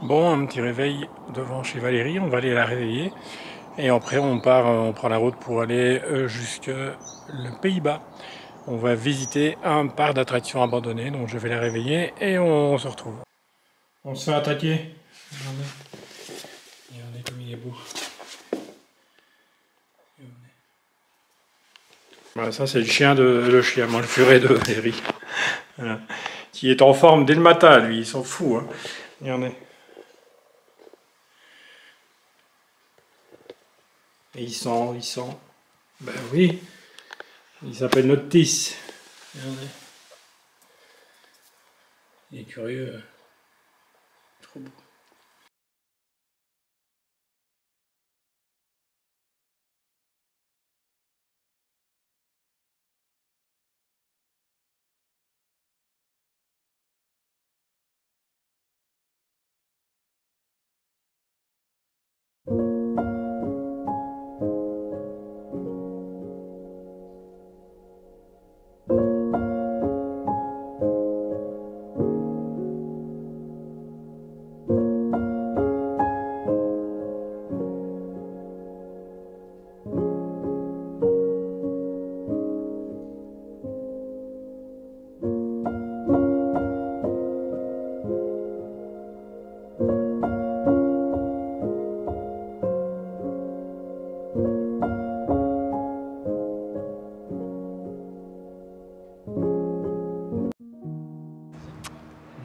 Bon, un petit réveil devant chez Valérie, on va aller la réveiller. Et après, on part, on prend la route pour aller jusque le Pays-Bas. On va visiter un parc d'attractions abandonné, donc je vais la réveiller et on se retrouve. On se fait attaquer. Regardez comme il est beau. Voilà, ça c'est le chien le chien, moi le furet de Valérie. Voilà. Qui est en forme dès le matin, lui, il s'en fout. Hein. Regardez. Et il sent. Ben oui, il s'appelle Notis. Regardez. Il est curieux. Trop beau.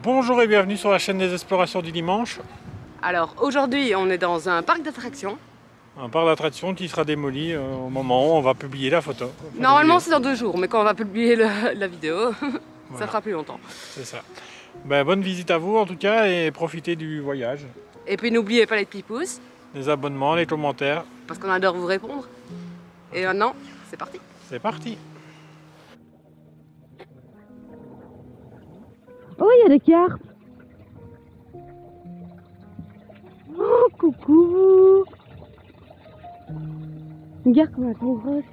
Bonjour et bienvenue sur la chaîne des explorations du dimanche. Alors aujourd'hui on est dans un parc d'attractions. Un parc d'attractions qui sera démoli au moment où on va publier la photo. Normalement c'est dans 2 jours, mais quand on va publier la vidéo, voilà. Ça fera plus longtemps. C'est ça. Ben, bonne visite à vous en tout cas et profitez du voyage. Et puis n'oubliez pas les petits pouces. Les abonnements, les commentaires. Parce qu'on adore vous répondre. Et maintenant, c'est parti. C'est parti. Oh, il y a des cartes. Oh, coucou. Regarde comment elles sont grosses.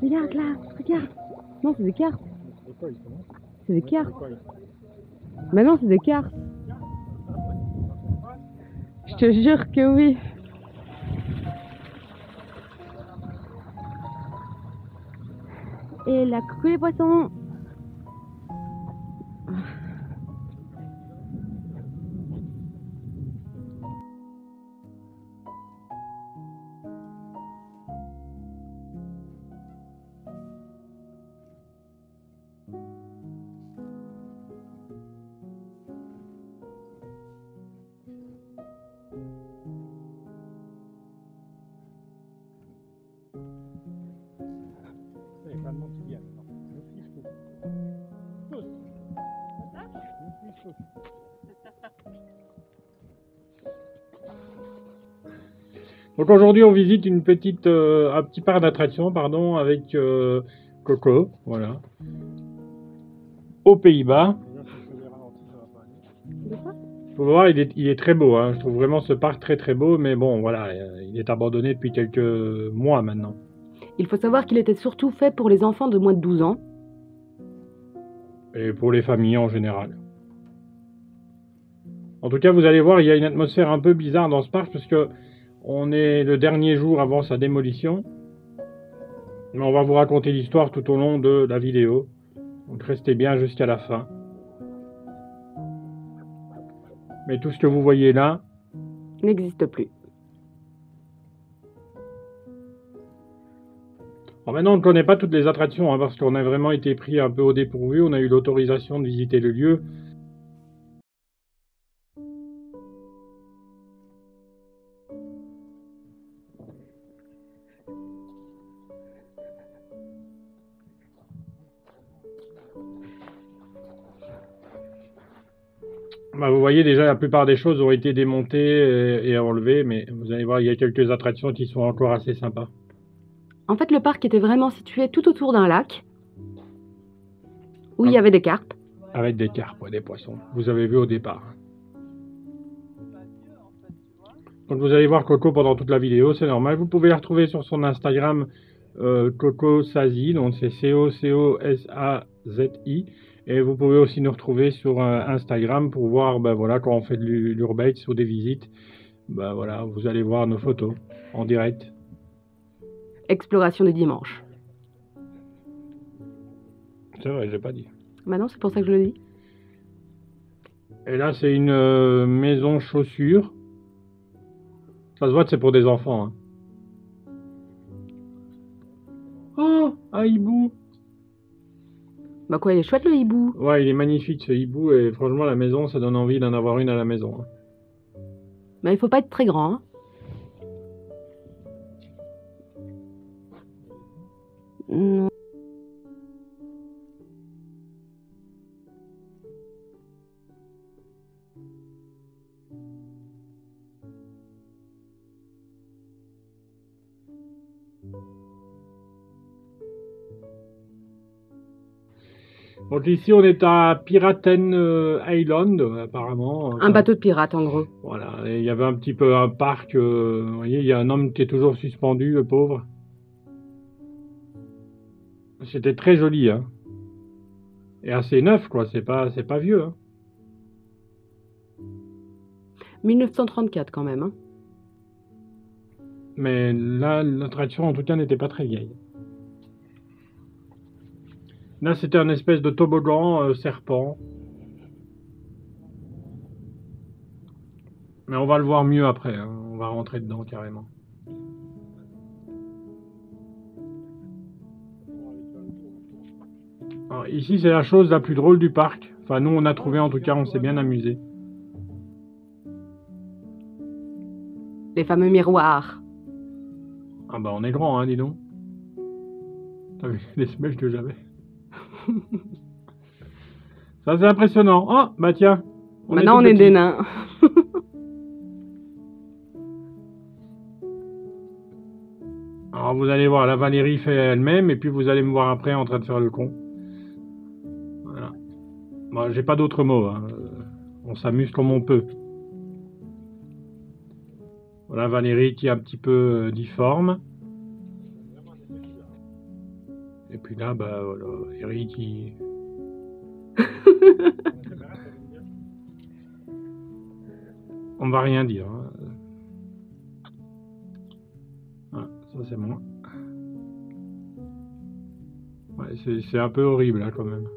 Regarde là, regarde. Non, c'est des cartes. C'est des cartes. Mais non, c'est des cartes. Je te jure que oui. Et là, coucou les poissons. Il y a plein de monde qui vient maintenant. Je fiche tout. Tous. Je fiche tout. Donc aujourd'hui on visite un petit parc d'attractions avec Coco, voilà, aux Pays-Bas. Faut voir, il est très beau, hein. Je trouve vraiment ce parc très très beau, mais bon voilà, il est abandonné depuis quelques mois maintenant. Il faut savoir qu'il était surtout fait pour les enfants de moins de 12 ans. Et pour les familles en général. En tout cas, vous allez voir, il y a une atmosphère un peu bizarre dans ce parc, parce que on est le dernier jour avant sa démolition. Mais on va vous raconter l'histoire tout au long de la vidéo. Donc restez bien jusqu'à la fin. Mais tout ce que vous voyez là N'existe plus. Alors maintenant, on ne connaît pas toutes les attractions, hein, parce qu'on a vraiment été pris un peu au dépourvu. On a eu l'autorisation de visiter le lieu. Bah, vous voyez déjà, la plupart des choses ont été démontées et enlevées, mais vous allez voir, il y a quelques attractions qui sont encore assez sympas. En fait, le parc était vraiment situé tout autour d'un lac, où il y avait des carpes. Avec des carpes, ouais, des poissons. Vous avez vu au départ. Donc vous allez voir Coco pendant toute la vidéo, c'est normal. Vous pouvez la retrouver sur son Instagram Coco Sazi, donc c'est Cocosazi. Et vous pouvez aussi nous retrouver sur Instagram pour voir ben, voilà, quand on fait de l'urbex ou des visites. Ben, voilà, vous allez voir nos photos en direct. Exploration du dimanche. C'est vrai, j'ai pas dit. Bah non, c'est pour ça que je le dis. Et là, c'est une maison chaussure. Ça se voit que c'est pour des enfants. Hein. Oh, un hibou! Bah quoi, il est chouette le hibou. Ouais, il est magnifique ce hibou et franchement, la maison, ça donne envie d'en avoir une à la maison. Hein. Bah il faut pas être très grand. Hein. Non. Donc ici, on est à Piraten Island, apparemment. Un bateau de pirate en gros. Voilà, et il y avait un petit peu un parc. Vous voyez, il y a un homme qui est toujours suspendu, le pauvre. C'était très joli, hein. Et assez neuf, quoi. C'est pas vieux, hein. 1934 quand même. Hein. Mais là, l'attraction, en tout cas, n'était pas très vieille. Là, c'était un espèce de toboggan serpent. Mais on va le voir mieux après. Hein. On va rentrer dedans carrément. Alors, ici, c'est la chose la plus drôle du parc. Enfin, nous, on a trouvé, en tout cas, on s'est bien amusé. Les fameux miroirs. Ah bah, on est grand, hein, dis donc. T'as vu les semelles que j'avais. Ça, c'est impressionnant. Oh, bah tiens. Maintenant, on est des nains. Alors, vous allez voir, la Valérie fait elle-même, et puis vous allez me voir après en train de faire le con. Voilà. Bon, j'ai pas d'autres mots. Hein. On s'amuse comme on peut. Voilà Valérie qui est un petit peu difforme. Et puis là, bah voilà, Eric qui... On va rien dire. Hein. Voilà, ça c'est moi. Ouais, c'est un peu horrible là quand même.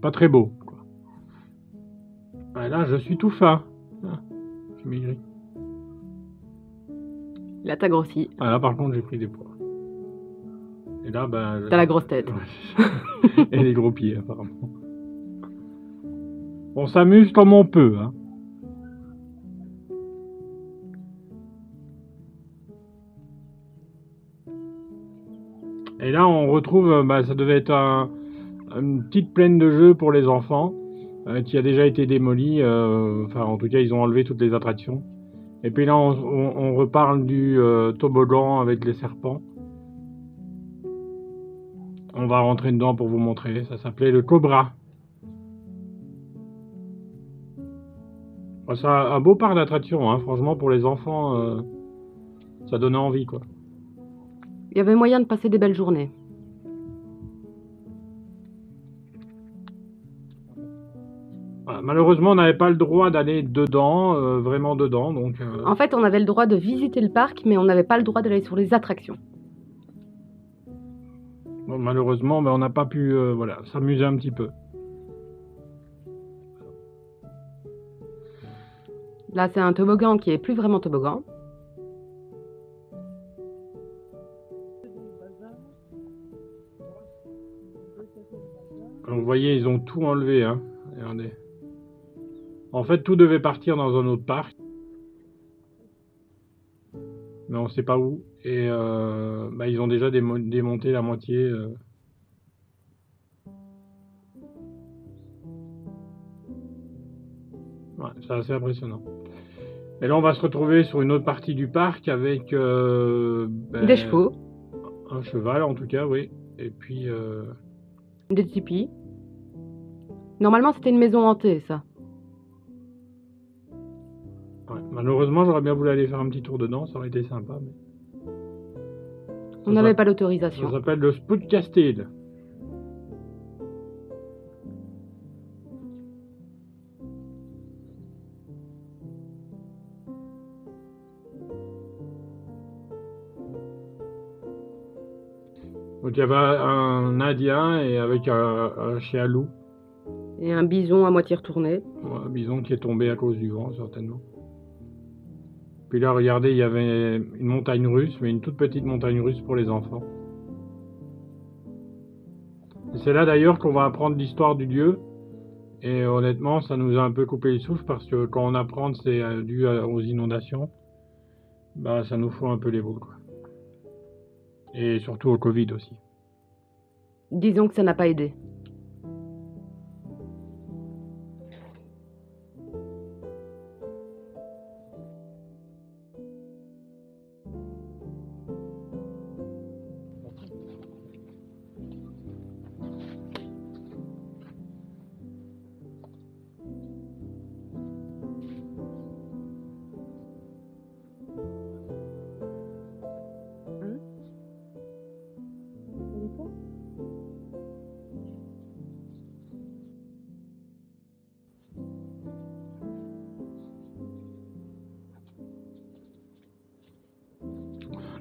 Pas très beau. Quoi. Ouais, là, je suis tout fin. Ah, j'ai maigri. Là, t'as grossi. Ah, là, par contre, j'ai pris des poids. Et là, ben... T'as la grosse tête. Et les gros pieds, apparemment. On s'amuse comme on peut, hein. Et là, on retrouve, bah, ça devait être une petite plaine de jeux pour les enfants, qui a déjà été démolie. Enfin, en tout cas, ils ont enlevé toutes les attractions. Et puis là, on reparle du toboggan avec les serpents. On va rentrer dedans pour vous montrer. Ça s'appelait le Cobra. C'est un beau parc d'attractions, hein. Franchement, pour les enfants, ça donnait envie, quoi. Il y avait moyen de passer des belles journées. Voilà, malheureusement, on n'avait pas le droit d'aller dedans, vraiment dedans. Donc, En fait, on avait le droit de visiter le parc, mais on n'avait pas le droit d'aller sur les attractions. Bon, malheureusement, ben, on n'a pas pu voilà, s'amuser un petit peu. Là, c'est un toboggan qui est plus vraiment toboggan. Donc, vous voyez, ils ont tout enlevé. Hein. Regardez. En fait, tout devait partir dans un autre parc. Mais on ne sait pas où. Et bah, ils ont déjà démonté la moitié. Ouais, c'est assez impressionnant. Et là, on va se retrouver sur une autre partie du parc avec... Des chevaux. Un cheval, en tout cas, oui. Et puis... Des tipis. Normalement, c'était une maison hantée, ça. Ouais, malheureusement, j'aurais bien voulu aller faire un petit tour dedans. Ça aurait été sympa, mais... On n'avait pas l'autorisation. Ça s'appelle le Spookcastle. Donc il y avait un Indien et avec un chien loup. Et un bison à moitié retourné. Ouais, un bison qui est tombé à cause du vent, certainement. Puis là, regardez, il y avait une montagne russe, mais une toute petite montagne russe pour les enfants. Et c'est là d'ailleurs qu'on va apprendre l'histoire du lieu. Et honnêtement, ça nous a un peu coupé le souffle parce que quand on apprend que c'est dû aux inondations, bah ça nous fout un peu les boules, quoi. Et surtout au Covid aussi. Disons que ça n'a pas aidé.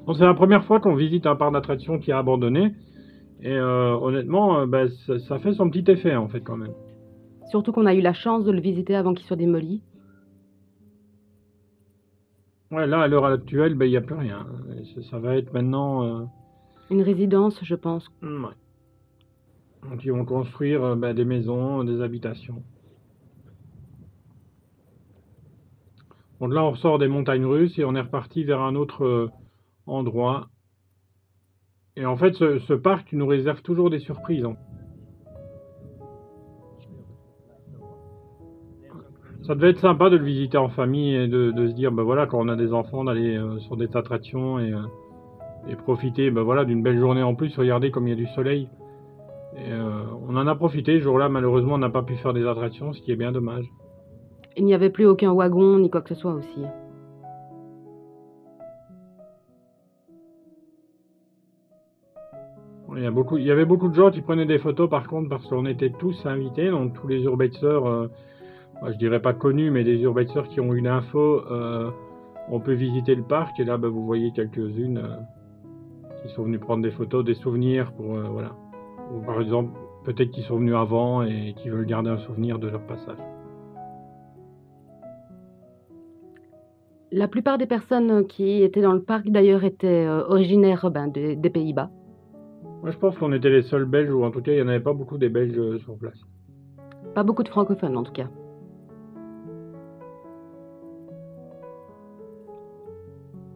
Bon, c'est la première fois qu'on visite un parc d'attractions qui est abandonné. Et honnêtement, bah, ça fait son petit effet en fait quand même. Surtout qu'on a eu la chance de le visiter avant qu'il soit démoli. Ouais, là, à l'heure actuelle, bah, il n'y a plus rien. Et ça va être maintenant... Une résidence, je pense. ouais. Donc ils vont construire bah, des maisons, des habitations. Donc là, on ressort des montagnes russes et on est reparti vers un autre endroit. Et en fait, ce parc nous réserve toujours des surprises, hein. Ça devait être sympa de le visiter en famille et de se dire, ben voilà, quand on a des enfants, d'aller sur des attractions et profiter ben voilà, d'une belle journée en plus. Regardez comme il y a du soleil. Et on en a profité. Ce jour-là, malheureusement, on n'a pas pu faire des attractions, ce qui est bien dommage. Il n'y avait plus aucun wagon ni quoi que ce soit aussi. Il y avait beaucoup de gens qui prenaient des photos par contre parce qu'on était tous invités, donc tous les urbexeurs, je dirais pas connus, mais des urbexeurs qui ont eu l'info, on peut visiter le parc et là bah, vous voyez quelques-unes qui sont venues prendre des photos, des souvenirs pour voilà. Ou par exemple peut-être qu'ils sont venus avant et qui veulent garder un souvenir de leur passage. La plupart des personnes qui étaient dans le parc d'ailleurs étaient originaires des Pays-Bas. Moi je pense qu'on était les seuls Belges, ou en tout cas il n'y en avait pas beaucoup des Belges sur place. Pas beaucoup de francophones en tout cas.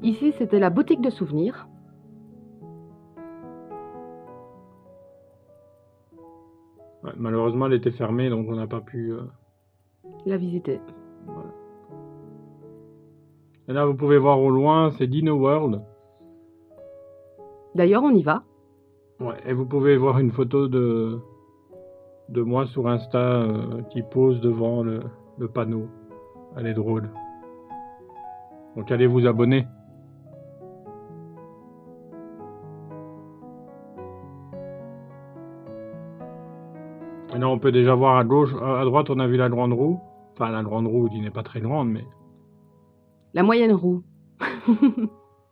Ici, c'était la boutique de souvenirs. Ouais, malheureusement elle était fermée donc on n'a pas pu La visiter. voilà. Et là vous pouvez voir au loin, c'est Dino World. D'ailleurs, on y va. Ouais, et vous pouvez voir une photo de moi sur Insta qui pose devant le panneau. Elle est drôle. Donc allez vous abonner. Et là on peut déjà voir à gauche, à droite on a vu la grande roue. Enfin la grande roue qui n'est pas très grande mais... La moyenne roue.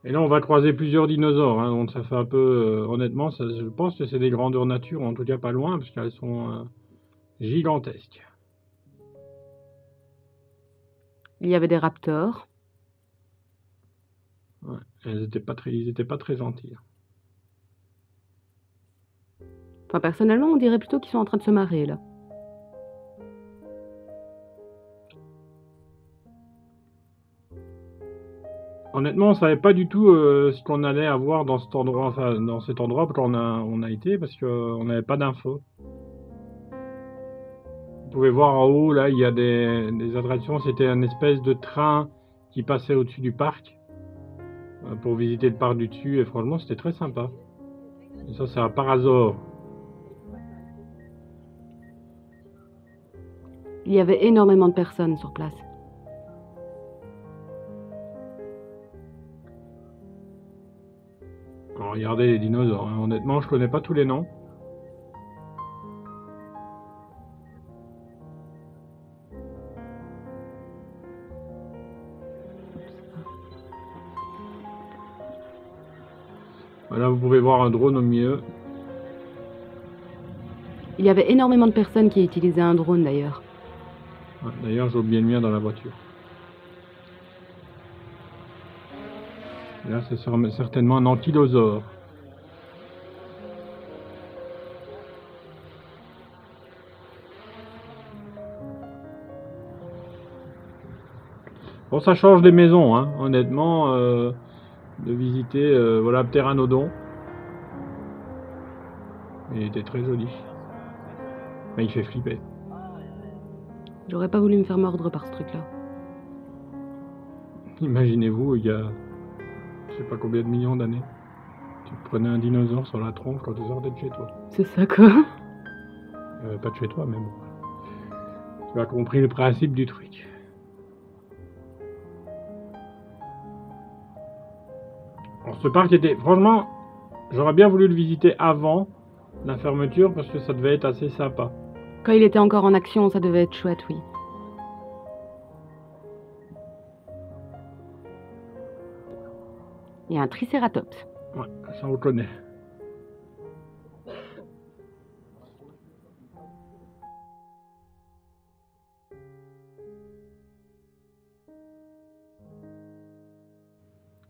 Et là on va croiser plusieurs dinosaures, hein, donc ça fait un peu... honnêtement, je pense que c'est des grandeurs nature, en tout cas pas loin, parce qu'elles sont gigantesques. Il y avait des raptors. Ouais, ils étaient pas très gentils. Enfin, personnellement, on dirait plutôt qu'ils sont en train de se marrer, là. Honnêtement, on savait pas du tout ce qu'on allait avoir dans cet endroit, enfin, dans cet endroit quand on a été, parce qu'on n'avait pas d'infos. Vous pouvez voir en haut, là, il y a des attractions. C'était un espèce de train qui passait au-dessus du parc pour visiter le parc du dessus. Et franchement, c'était très sympa. Et ça, c'est un Parasaur. Il y avait énormément de personnes sur place. Alors, regardez les dinosaures, hein. Honnêtement, je connais pas tous les noms. Là, vous pouvez voir un drone au milieu. Il y avait énormément de personnes qui utilisaient un drone d'ailleurs. Ouais, d'ailleurs, j'ai oublié le mien dans la voiture. Et là, c'est certainement un ankylosaure. Bon, ça change des maisons, hein, honnêtement, de visiter voilà, Pteranodon. Il était très joli. Mais il fait flipper. J'aurais pas voulu me faire mordre par ce truc-là. Imaginez-vous, il y a je sais pas combien de millions d'années, tu prenais un dinosaure sur la tronche quand tu sortais de chez toi. C'est ça quoi. Pas de chez toi, mais bon. Tu as compris le principe du truc. Alors, ce parc était... Franchement, j'aurais bien voulu le visiter avant la fermeture parce que ça devait être assez sympa. Quand il était encore en action, ça devait être chouette, oui. Il y a un tricératops. Ouais, ça on connaît.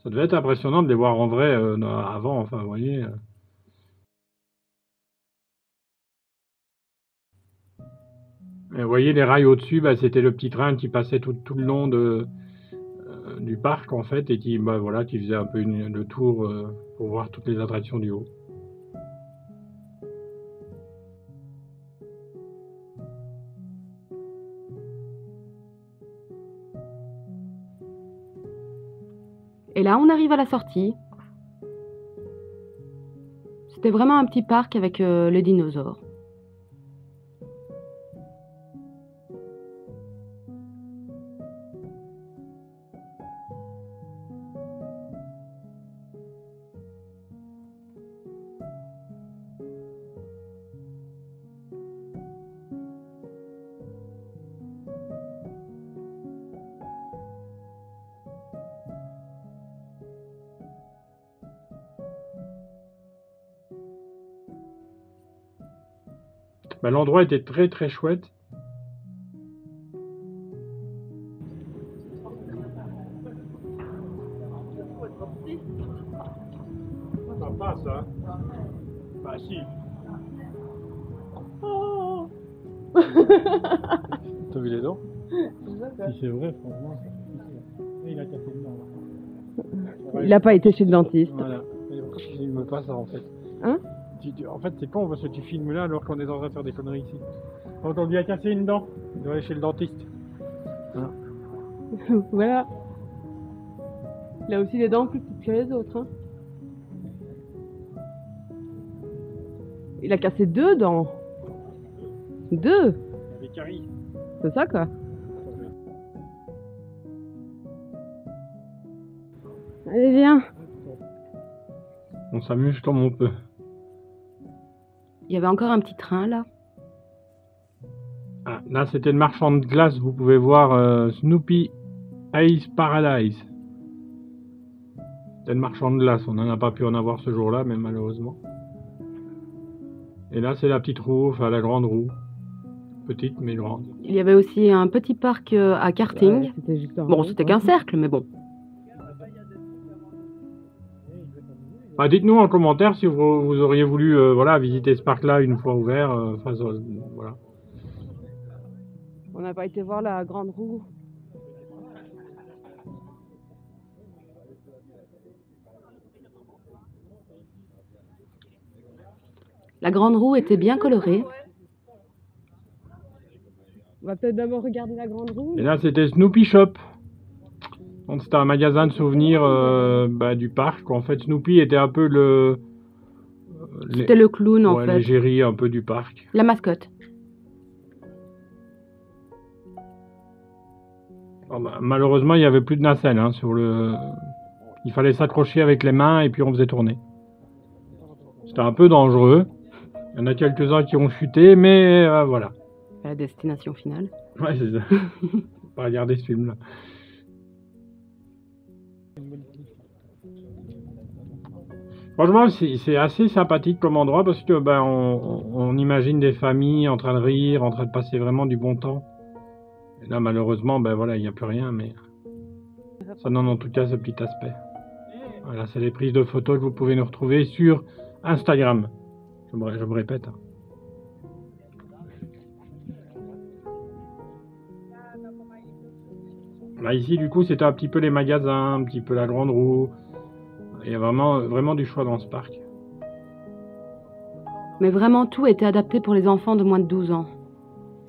Ça devait être impressionnant de les voir en vrai avant, enfin, vous voyez. Et vous voyez les rails au-dessus, bah, c'était le petit train qui passait tout le long du parc en fait et qui, bah, voilà, qui faisait un peu le tour pour voir toutes les attractions du haut. Et là, on arrive à la sortie. C'était vraiment un petit parc avec les dinosaures. Bah, l'endroit était très très chouette. Ça passe, hein? Bah si. Oh. T'as vu les dents? Si c'est vrai, franchement, il a cassé le dent. Il a pas été chez le dentiste. Voilà. Mais pourquoi tu filmes pas ça en fait? Hein? En fait, c'est con parce que tu filmes là alors qu'on est en train de faire des conneries ici. Donc on lui a cassé une dent. Il doit aller chez le dentiste. Hein? Voilà. Il a aussi les dents plus petites que les autres. Hein. Il a cassé 2 dents. 2. Des caries. C'est ça quoi. Allez viens. On s'amuse comme on peut. Il y avait encore un petit train là. Ah, là c'était le marchand de glace, vous pouvez voir Snoopy Ice Paradise. C'était le marchand de glace, on n'en a pas pu en avoir ce jour-là, mais malheureusement. Et là c'est la petite roue, enfin la grande roue. Petite mais grande. Il y avait aussi un petit parc à karting. Ouais, bon, c'était qu'un cercle, mais bon. Bah, dites-nous en commentaire si vous auriez voulu voilà, visiter ce parc-là une fois ouvert. Voilà. On n'a pas été voir la grande roue. La grande roue était bien colorée. On va peut-être d'abord regarder la grande roue. Et là c'était Snoopy Shop. Donc c'était un magasin de souvenirs du parc. En fait Snoopy était un peu le... C'était le clown en ouais, fait. l'égérie un peu du parc. La mascotte. Oh, bah, malheureusement il n'y avait plus de nacelle hein, sur le... Il fallait s'accrocher avec les mains et puis on faisait tourner. C'était un peu dangereux. Il y en a quelques-uns qui ont chuté, mais voilà. À la destination finale. Ouais, c'est ça. Faut pas regarder ce film-là. Franchement, c'est assez sympathique comme endroit parce que ben, on imagine des familles en train de rire, en train de passer vraiment du bon temps. Et là, malheureusement, ben voilà, il n'y a plus rien, mais ça donne en tout cas ce petit aspect. Voilà, c'est les prises de photos que vous pouvez nous retrouver sur Instagram. Je me répète. Là, ici, du coup, c'était un petit peu les magasins, un petit peu la grande roue. Il y a vraiment du choix dans ce parc. Mais vraiment, tout était adapté pour les enfants de moins de 12 ans.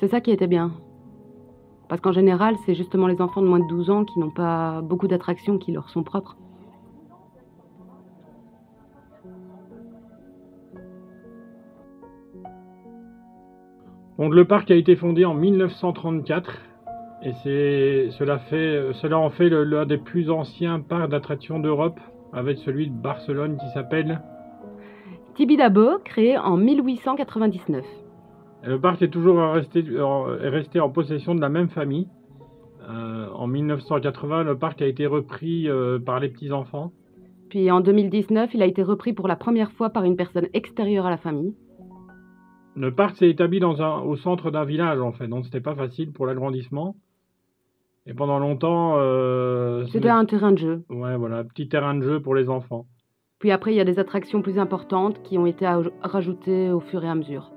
C'est ça qui était bien. Parce qu'en général, c'est justement les enfants de moins de 12 ans qui n'ont pas beaucoup d'attractions qui leur sont propres. Donc le parc a été fondé en 1934 et cela en fait l'un des plus anciens parcs d'attractions d'Europe, avec celui de Barcelone qui s'appelle Tibidabo, créé en 1899. Le parc est toujours resté en possession de la même famille. En 1980, le parc a été repris par les petits-enfants. Puis en 2019, il a été repris pour la première fois par une personne extérieure à la famille. Le parc s'est établi au centre d'un village, en fait, donc c'était pas facile pour l'agrandissement. Et pendant longtemps... C'était un terrain de jeu. Ouais, voilà, petit terrain de jeu pour les enfants. Puis après, il y a des attractions plus importantes qui ont été rajoutées au fur et à mesure.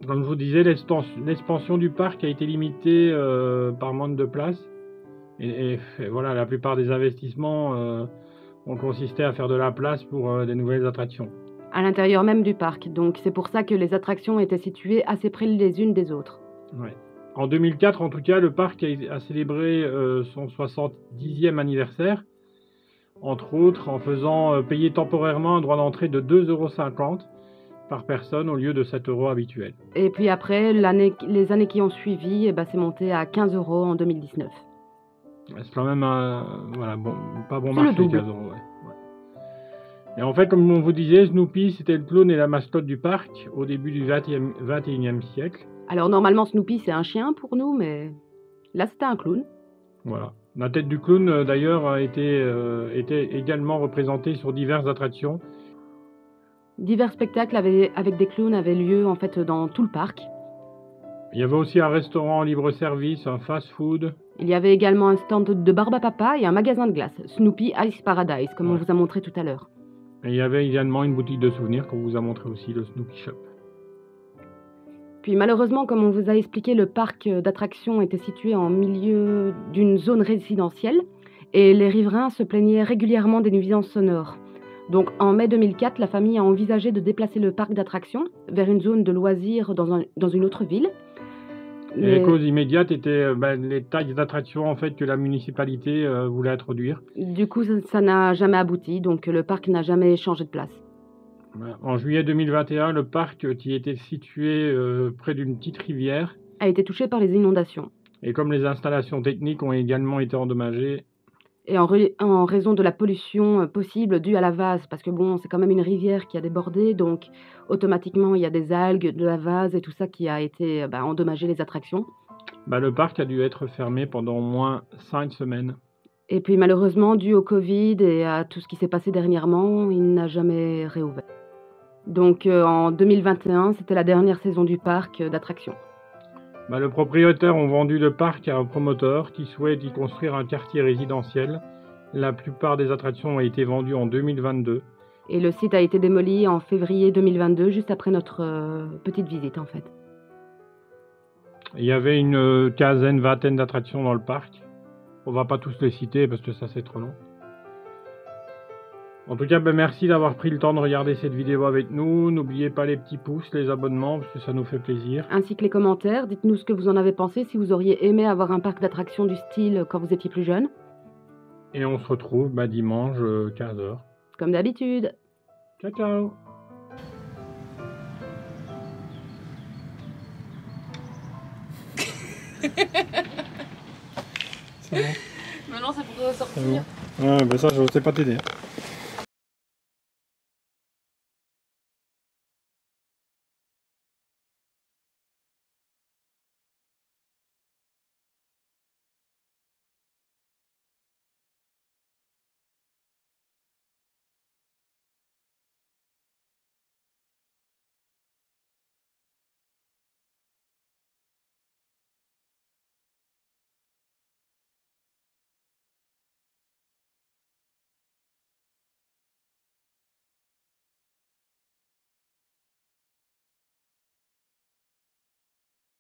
Comme je vous disais, l'expansion du parc a été limitée par manque de place. Et voilà, la plupart des investissements ont consisté à faire de la place pour des nouvelles attractions. À l'intérieur même du parc, donc c'est pour ça que les attractions étaient situées assez près les unes des autres. Ouais. En 2004, en tout cas, le parc a célébré son 70e anniversaire, entre autres en faisant payer temporairement un droit d'entrée de 2,50 € par personne au lieu de 7 € habituels. Et puis après, les années qui ont suivi, c'est monté à 15 € en 2019. C'est quand même voilà, pas bon C'est marché, le double. 15 €. Ouais. Et en fait, comme on vous disait, Snoopy, c'était le clown et la mascotte du parc au début du 21e siècle. Alors normalement, Snoopy, c'est un chien pour nous, mais là, c'était un clown. Voilà. La tête du clown, d'ailleurs, a été également représentée sur diverses attractions. Divers spectacles avec des clowns avaient lieu en fait dans tout le parc. Il y avait aussi un restaurant libre-service, un fast-food. Il y avait également un stand de barbe à papa et un magasin de glace, Snoopy Ice Paradise, comme on vous a montré tout à l'heure. Et il y avait également une boutique de souvenirs qu'on vous a montré aussi, le Snoopy Shop. Puis malheureusement, comme on vous a expliqué, le parc d'attractions était situé en milieu d'une zone résidentielle et les riverains se plaignaient régulièrement des nuisances sonores. Donc en mai 2004, la famille a envisagé de déplacer le parc d'attractions vers une zone de loisirs dans une autre ville. Et les causes immédiates étaient les tailles d'attractions en fait, que la municipalité voulait introduire. Du coup, ça n'a jamais abouti, donc le parc n'a jamais changé de place. En juillet 2021, le parc qui était situé près d'une petite rivière a été touché par les inondations. Et comme les installations techniques ont également été endommagées. Et en raison de la pollution possible due à la vase, parce que bon, c'est quand même une rivière qui a débordé, donc automatiquement il y a des algues, de la vase et tout ça qui a été endommagé les attractions. Le parc a dû être fermé pendant au moins 5 semaines. Et puis malheureusement, dû au Covid et à tout ce qui s'est passé dernièrement, il n'a jamais réouvert. Donc en 2021, c'était la dernière saison du parc d'attractions. Le propriétaire a vendu le parc à un promoteur qui souhaite y construire un quartier résidentiel. La plupart des attractions ont été vendues en 2022. Et le site a été démoli en février 2022, juste après notre petite visite en fait. Il y avait une vingtaine d'attractions dans le parc. On va pas tous les citer parce que ça c'est trop long. En tout cas, merci d'avoir pris le temps de regarder cette vidéo avec nous. N'oubliez pas les petits pouces, les abonnements, parce que ça nous fait plaisir. Ainsi que les commentaires. Dites-nous ce que vous en avez pensé, si vous auriez aimé avoir un parc d'attractions du style quand vous étiez plus jeune. Et on se retrouve dimanche 15h. Comme d'habitude. Ciao, ciao. C'est bon. Maintenant, ça pourrait sortir. Ouais, ça, je ne sais pas t'aider.